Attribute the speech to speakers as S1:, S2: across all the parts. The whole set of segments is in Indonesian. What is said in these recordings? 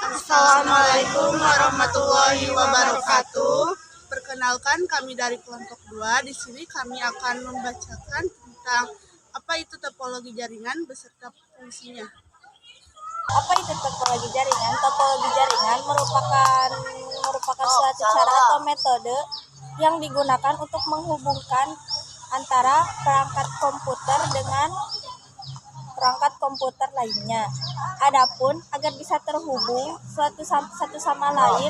S1: Assalamualaikum warahmatullahi wabarakatuh. Perkenalkan, kami dari kelompok 2. Di sini kami akan membacakan tentang apa itu topologi jaringan beserta fungsinya.
S2: Apa itu topologi jaringan? Topologi jaringan merupakan suatu cara atau metode yang digunakan untuk menghubungkan antara perangkat komputer dengan perangkat komputer lainnya. Adapun agar bisa terhubung satu sama lain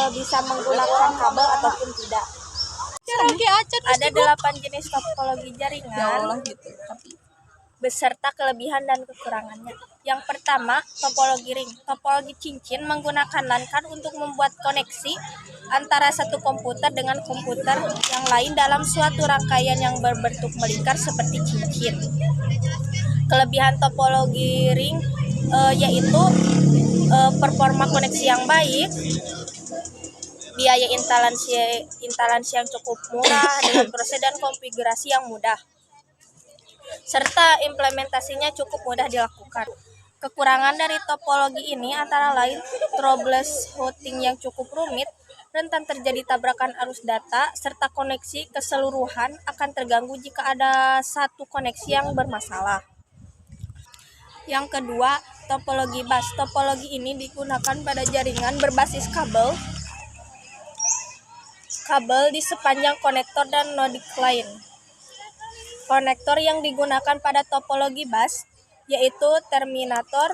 S2: bisa menggunakan kabel ataupun tidak. Ada 8 jenis topologi jaringan beserta kelebihan dan kekurangannya. Yang pertama, topologi ring. Topologi cincin menggunakan LAN untuk membuat koneksi antara satu komputer dengan komputer yang lain dalam suatu rangkaian yang berbentuk melingkar seperti cincin. Kelebihan topologi ring yaitu performa koneksi yang baik, biaya instalasi yang cukup murah dengan proses dan konfigurasi yang mudah, serta implementasinya cukup mudah dilakukan. Kekurangan dari topologi ini antara lain troubleshooting yang cukup rumit, rentan terjadi tabrakan arus data, serta koneksi keseluruhan akan terganggu jika ada satu koneksi yang bermasalah. Yang kedua, topologi bus. Topologi ini digunakan pada jaringan berbasis kabel di sepanjang konektor dan node lain. Konektor yang digunakan pada topologi bus yaitu terminator,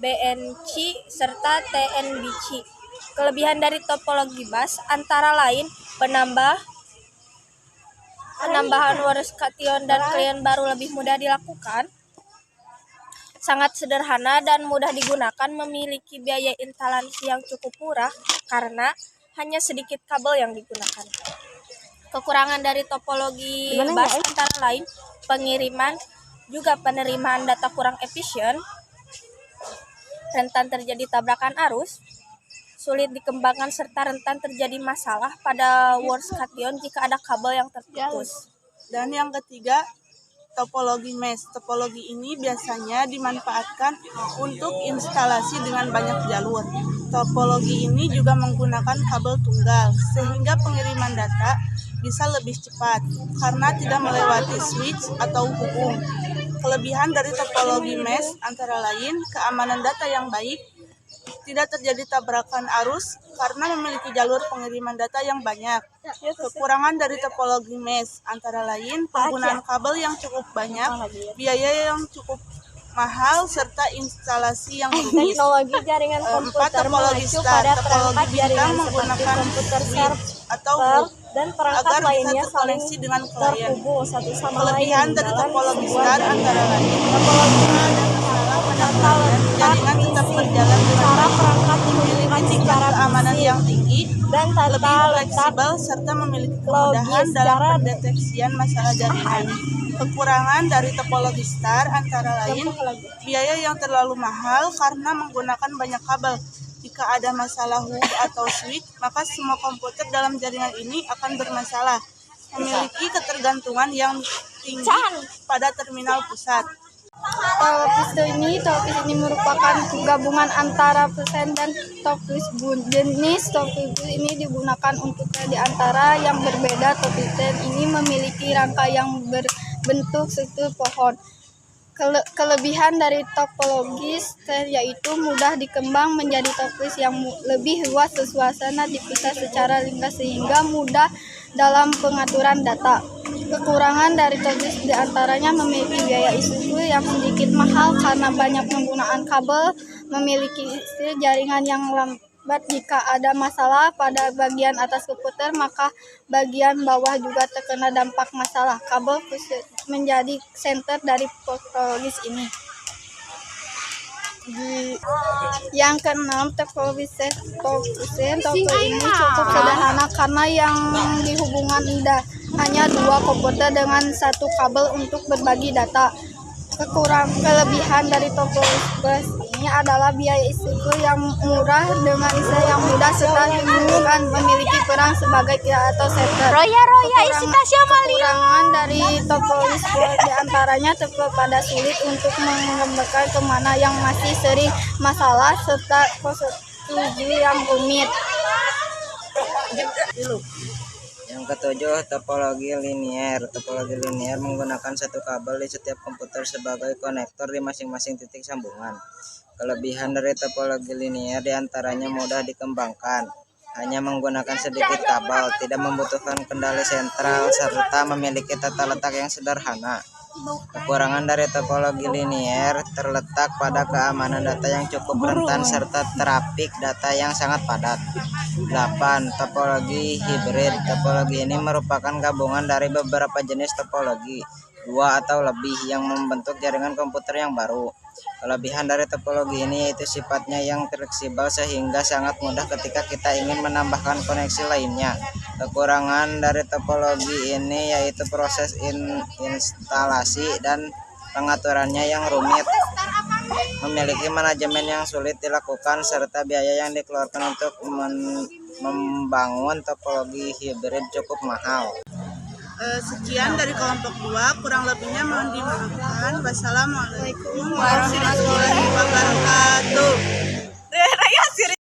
S2: BNC, serta TNBC. Kelebihan dari topologi bus antara lain penambahan Wars Cation dan klien baru lebih mudah dilakukan, sangat sederhana dan mudah digunakan, memiliki biaya instalasi yang cukup murah karena hanya sedikit kabel yang digunakan. Kekurangan dari topologi bus antara lain penerimaan data kurang efisien, rentan terjadi tabrakan arus, sulit dikembangkan, serta rentan terjadi masalah pada Wars Cation jika ada kabel yang terputus.
S1: Dan yang ketiga, topologi mesh. Topologi ini biasanya dimanfaatkan untuk instalasi dengan banyak jalur. Topologi ini juga menggunakan kabel tunggal, sehingga pengiriman data bisa lebih cepat karena tidak melewati switch atau hubung. Kelebihan dari topologi mesh antara lain keamanan data yang baik, tidak terjadi tabrakan arus karena memiliki jalur pengiriman data yang banyak. Kekurangan dari topologi mesh antara lain penggunaan kabel yang cukup banyak, biaya yang cukup mahal, serta instalasi yang rumit.
S2: Teknologi jaringan komputer
S1: Topologi
S2: mengacu
S1: star.
S2: pada
S1: Topologi
S2: perangkat
S1: bintang
S2: jaringan seperti
S1: menggunakan
S2: komputer
S1: switch atau
S2: server
S1: hub
S2: dan perangkat
S1: agar bisa
S2: lainnya saling
S1: terkoneksi dengan klien.
S2: terhubung satu sama lain.
S1: Kelebihan dari
S2: dalam
S1: topologi
S2: sebuah
S1: star
S2: jaringan.
S1: antara lain
S2: Topologi
S1: jaringan tetap berjalan dengan
S2: cara
S1: baik,
S2: perangkat
S1: memiliki
S2: dihubungkan
S1: tingkat
S2: secara
S1: keamanan
S2: fisik
S1: yang tinggi,
S2: dan
S1: lebih
S2: tata letak
S1: fleksibel, serta memiliki kemudahan
S2: logis
S1: dalam
S2: secara
S1: pendeteksian masalah jaringan. Kekurangan dari topologi star antara lain biaya yang terlalu mahal karena menggunakan banyak kabel. Jika ada masalah hub atau switch, maka semua komputer dalam jaringan ini akan bermasalah. Memiliki ketergantungan yang tinggi pada terminal pusat.
S3: Topis ini merupakan gabungan antara pulsen dan topis bun. Jenis topis ini digunakan untuk di antara yang berbeda. Topisen ini memiliki rangka yang berbentuk struktur pohon. Kelebihan dari topologi star yaitu mudah dikembang menjadi topis yang lebih luas, suasana dipisah secara ringkas sehingga mudah dalam pengaturan data. Kekurangan dari topis diantaranya memiliki biaya instalasi yang sedikit mahal karena banyak penggunaan kabel, memiliki jaringan yang lambat. Jika ada masalah pada bagian atas komputer, maka bagian bawah juga terkena dampak masalah. Kabel menjadi center dari topologi ini. Yang keenam, topologi ini cukup sederhana karena yang dihubungkan hanya dua komputer dengan satu kabel untuk berbagi data. Kelebihan dari topologi ini adalah biaya istiqlal yang murah dengan isi yang mudah serta dimungkinkan memiliki peran sebagai kira atau setter. Kekurangan dari topologi sport diantaranya terpada sulit untuk mengembangkan kemana yang masih sering masalah serta konstruksi yang rumit.
S4: Yang ketujuh, topologi linier. Topologi linier menggunakan satu kabel di setiap komputer sebagai konektor di masing-masing titik sambungan. Kelebihan dari topologi linier diantaranya mudah dikembangkan, hanya menggunakan sedikit kabel, tidak membutuhkan kendali sentral, serta memiliki tata letak yang sederhana. Kekurangan dari topologi linier terletak pada keamanan data yang cukup rentan serta trafik data yang sangat padat. 8. Topologi hibrid. Topologi ini merupakan gabungan dari beberapa jenis topologi, 2 atau lebih, yang membentuk jaringan komputer yang baru. Kelebihan dari topologi ini yaitu sifatnya yang fleksibel sehingga sangat mudah ketika kita ingin menambahkan koneksi lainnya. Kekurangan dari topologi ini yaitu proses instalasi dan pengaturannya yang rumit, memiliki manajemen yang sulit dilakukan, serta biaya yang dikeluarkan untuk membangun topologi hibrid cukup mahal.
S1: Sekian dari kelompok 2, kurang lebihnya mohon dimaafkan. Wassalamualaikum warahmatullahi wabarakatuh.